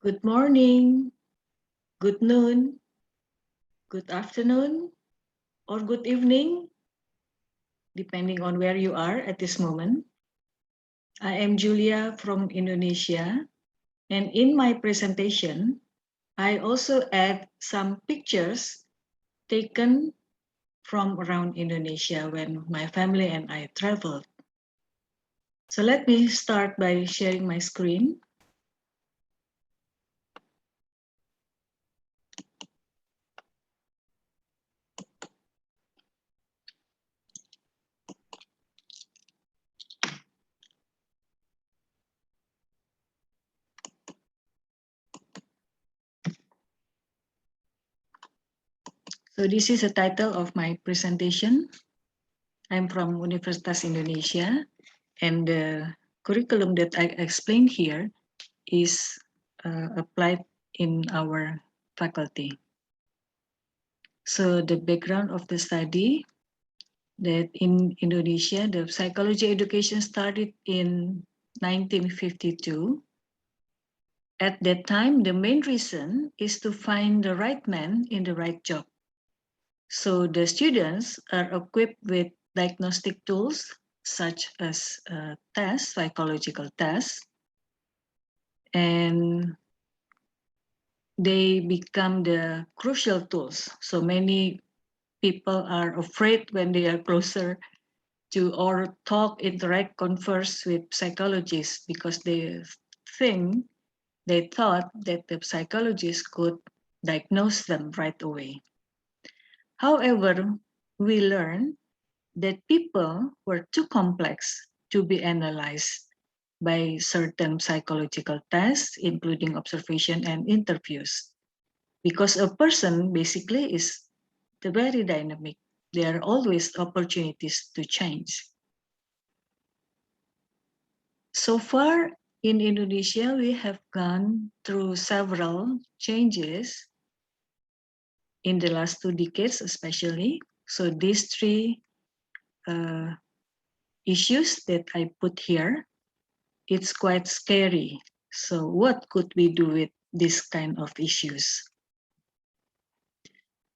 Good morning, good noon, good afternoon, or good evening, depending on where you are at this moment. I am Julia from Indonesia, and in my presentation, I also add some pictures taken from around Indonesia when my family and I traveled. So let me start by sharing my screen. So this is the title of my presentation. I'm from Universitas Indonesia, and the curriculum that I explained here is applied in our faculty. So the background of the study, that in Indonesia, the psychology education started in 1952. At that time, the main reason is to find the right man in the right job. So the students are equipped with diagnostic tools such as tests, psychological tests, and they become the crucial tools. So many people are afraid when they are closer to or talk, interact, converse with psychologists because they thought that the psychologist could diagnose them right away. However, we learned that people were too complex to be analyzed by certain psychological tests, including observation and interviews. Because a person basically is very dynamic. There are always opportunities to change. So far in Indonesia, we have gone through several changes in the last 2 decades, especially. So these three issues that I put here, it's quite scary. So what could we do with this kind of issues?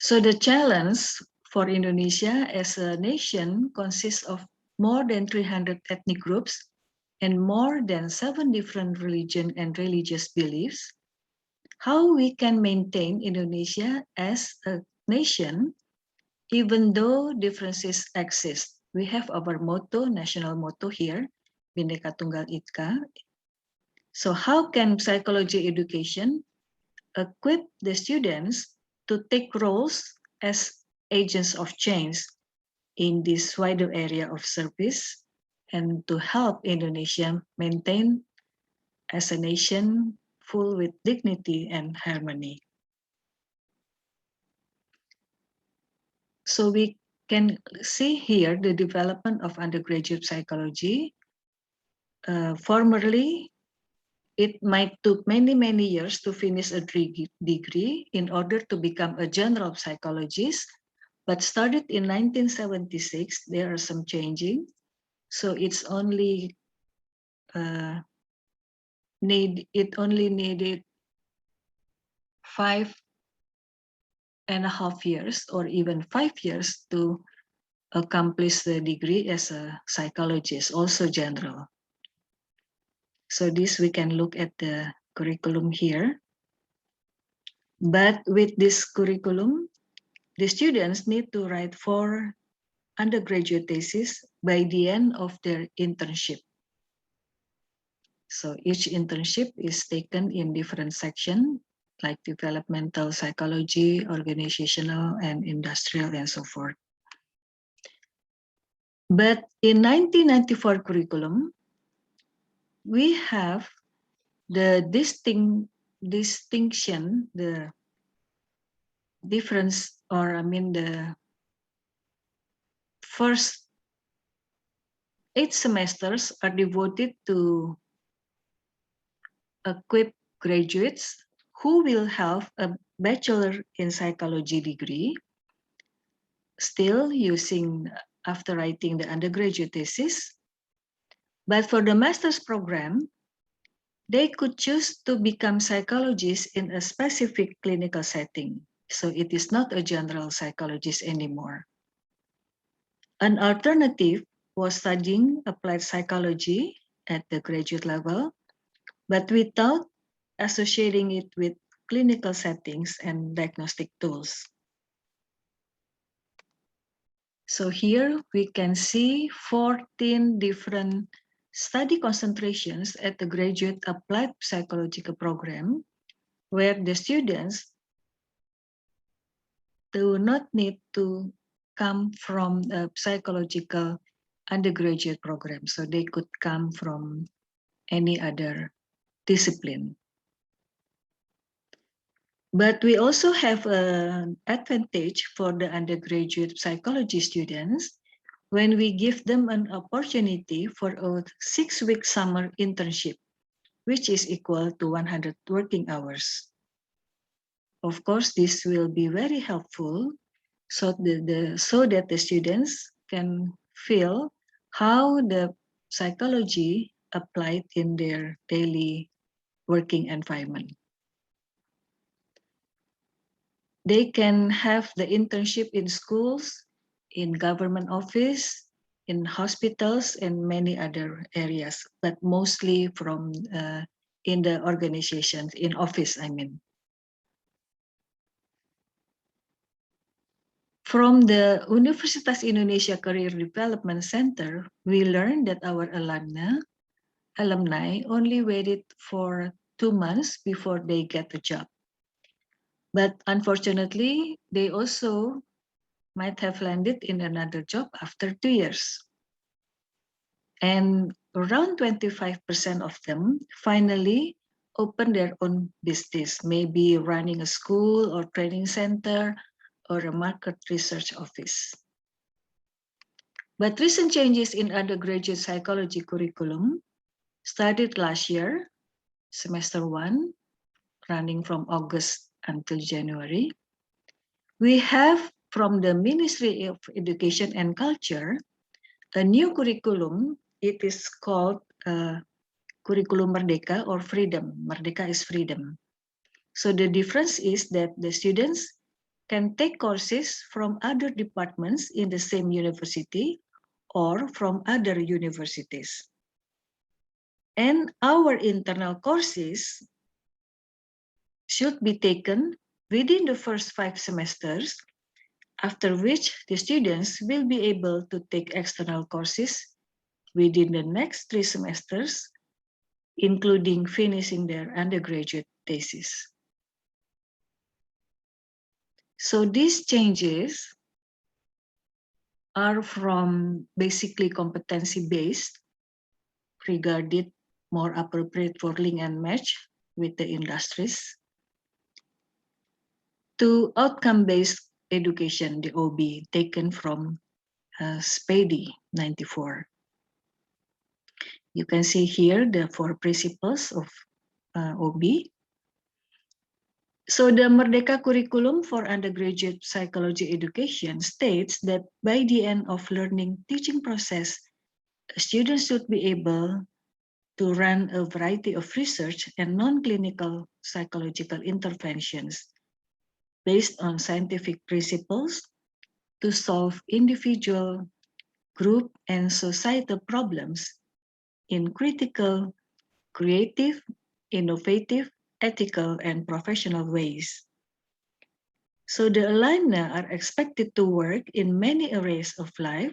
So the challenge for Indonesia as a nation consists of more than 300 ethnic groups and more than 7 different religion and religious beliefs. How we can maintain Indonesia as a nation, even though differences exist. We have our motto, national motto here, Bhinneka Tunggal Ika. So how can psychology education equip the students to take roles as agents of change in this wider area of service and to help Indonesia maintain as a nation full with dignity and harmony? So we can see here the development of undergraduate psychology. Formerly, it might took many years to finish a degree in order to become a general psychologist, but started in 1976, there are some changing. So it's only needed 5.5 years or even 5 years to accomplish the degree as a psychologist, also general. So this we can look at the curriculum here. But with this curriculum, the students need to write 4 undergraduate theses by the end of their internship. So each internship is taken in different sections like developmental psychology, organizational, and industrial, and so forth. But in 1994 curriculum, we have the distinction, the difference, or the first 8 semesters are devoted to equip graduates who will have a bachelor in psychology degree, still using after writing the undergraduate thesis. But for the master's program, They could choose to become psychologists in a specific clinical setting. So it is not a general psychologist anymore. An alternative was studying applied psychology at the graduate level, but without associating it with clinical settings and diagnostic tools. So here we can see 14 different study concentrations at the graduate applied psychological program, where the students do not need to come from a psychological undergraduate program. So they could come from any other discipline. But we also have an advantage for the undergraduate psychology students when we give them an opportunity for a 6-week summer internship, which is equal to 100 working hours. Of course, this will be very helpful so that the students can feel how the psychology applied in their daily working environment. They can have the internship in schools, in government office, in hospitals, and many other areas, but mostly from in the organizations, in office, I mean. From the Universitas Indonesia Career Development Center, we learned that our alumni only waited for 2 months before they get a job. But unfortunately, they also might have landed in another job after 2 years. And around 25% of them finally opened their own business, maybe running a school or training center or a market research office. But recent changes in undergraduate psychology curriculum started last year, semester 1, running from August until January. We have from the Ministry of Education and Culture a new curriculum. It is called Curriculum Merdeka or Freedom. Merdeka is freedom. So the difference is that the students can take courses from other departments in the same university or from other universities. And our internal courses should be taken within the first 5 semesters, after which the students will be able to take external courses within the next 3 semesters, including finishing their undergraduate thesis. So these changes are from basically competency-based, regarded more appropriate for link and match with the industries, to outcome-based education, the OB, taken from Spady 94. You can see here the 4 principles of OB. So the Merdeka curriculum for undergraduate psychology education states that by the end of learning teaching process, students should be able to run a variety of research and non-clinical psychological interventions based on scientific principles to solve individual, group, and societal problems in critical, creative, innovative, ethical, and professional ways. So the alumni are expected to work in many areas of life,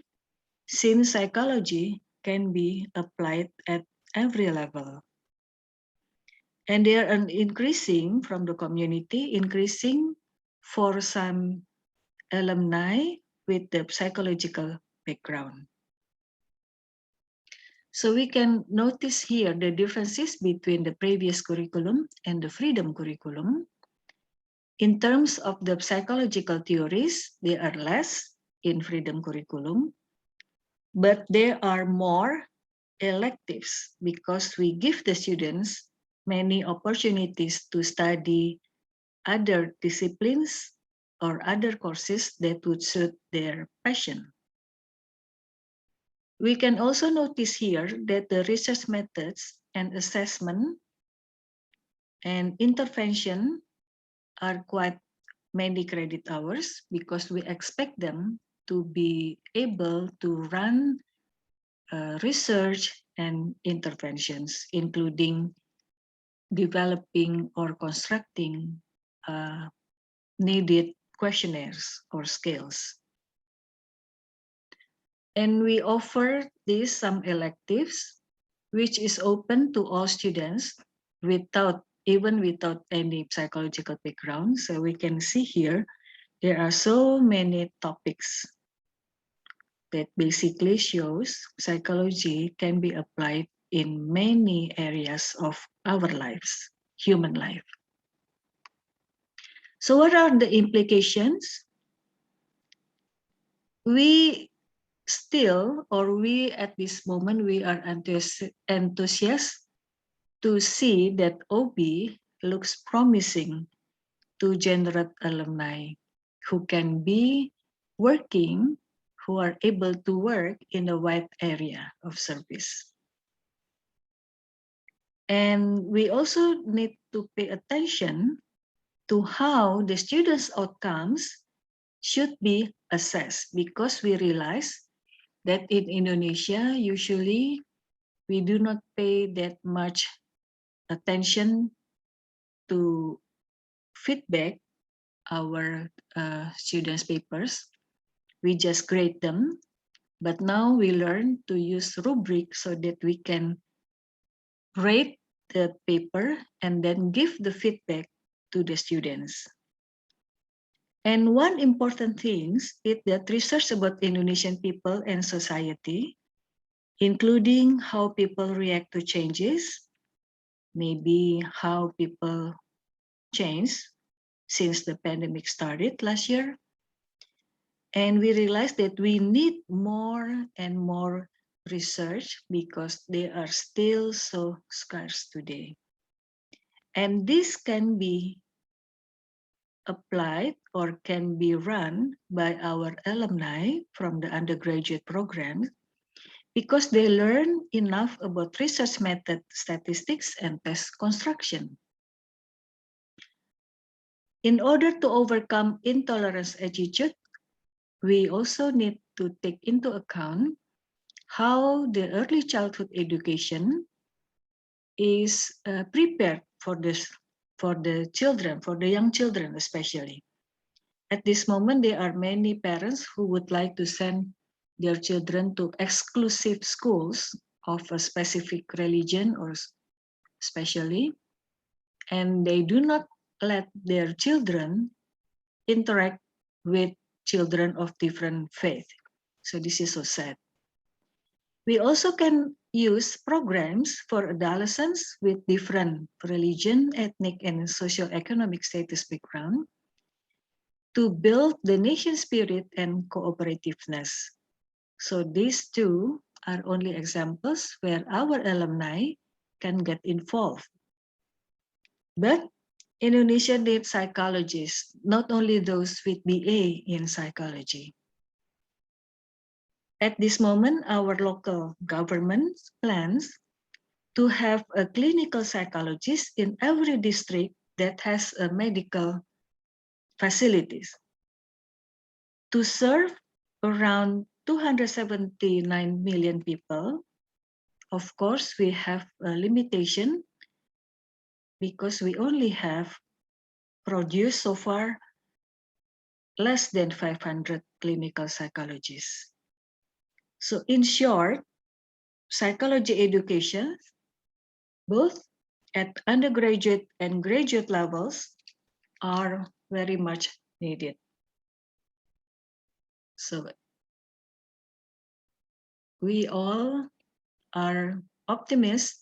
since psychology can be applied at every level. And they are increasing from the community, increasing for some alumni with the psychological background. So we can notice here the differences between the previous curriculum and the freedom curriculum. In terms of the psychological theories, they are less in freedom curriculum, but there are more electives because we give the students many opportunities to study other disciplines or other courses that would suit their passion. We can also notice here that the research methods and assessment And intervention are quite many credit hours because we expect them to be able to run research and interventions, including developing or constructing needed questionnaires or scales. And we offer these some electives, which is open to all students even without any psychological background. So we can see here, there are so many topics that basically shows psychology can be applied in many areas of our lives, human life. So what are the implications? We at this moment, we are enthusiastic to see that OB looks promising to generate alumni who can be working, who are able to work in a wide area of service. And we also need to pay attention to how the students' outcomes should be assessed, because we realize that in Indonesia, usually we do not pay that much attention to feedback our students' papers. We just grade them, but now we learn to use rubric so that we can rate the paper and then give the feedback to the students. And one important thing is that research about Indonesian people and society, including how people react to changes, maybe how people change since the pandemic started last year. And we realized that we need more and more research because they are still so scarce today. And this can be applied or can be run by our alumni from the undergraduate programs because they learn enough about research method, statistics, and test construction. In order to overcome intolerance attitude, we also need to take into account how the early childhood education is prepared for the children, for the young children especially. At this moment, there are many parents who would like to send their children to exclusive schools of a specific religion or specially, and they do not let their children interact with children of different faith. So this is so sad. We also can use programs for adolescents with different religion, ethnic, and socioeconomic status background to build the nation spirit and cooperativeness. So these two are only examples where our alumni can get involved. But Indonesia needs psychologists, not only those with BA in psychology. At this moment, our local government plans to have a clinical psychologist in every district that has a medical facilities to serve around 279 million people. Of course, we have a limitation because we only have produced so far less than 500 clinical psychologists. So in short, psychology education, both at undergraduate and graduate levels, are very much needed. So we all are optimists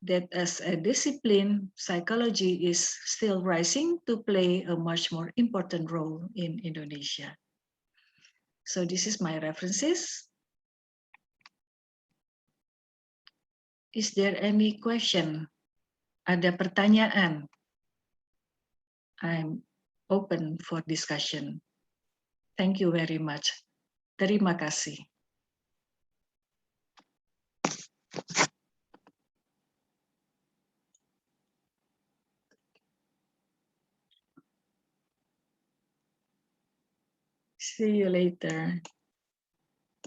that as a discipline, psychology is still rising to play a much more important role in Indonesia. So this is my references. Is there any question? Ada pertanyaan? I'm open for discussion. Thank you very much. Terima kasih. See you later.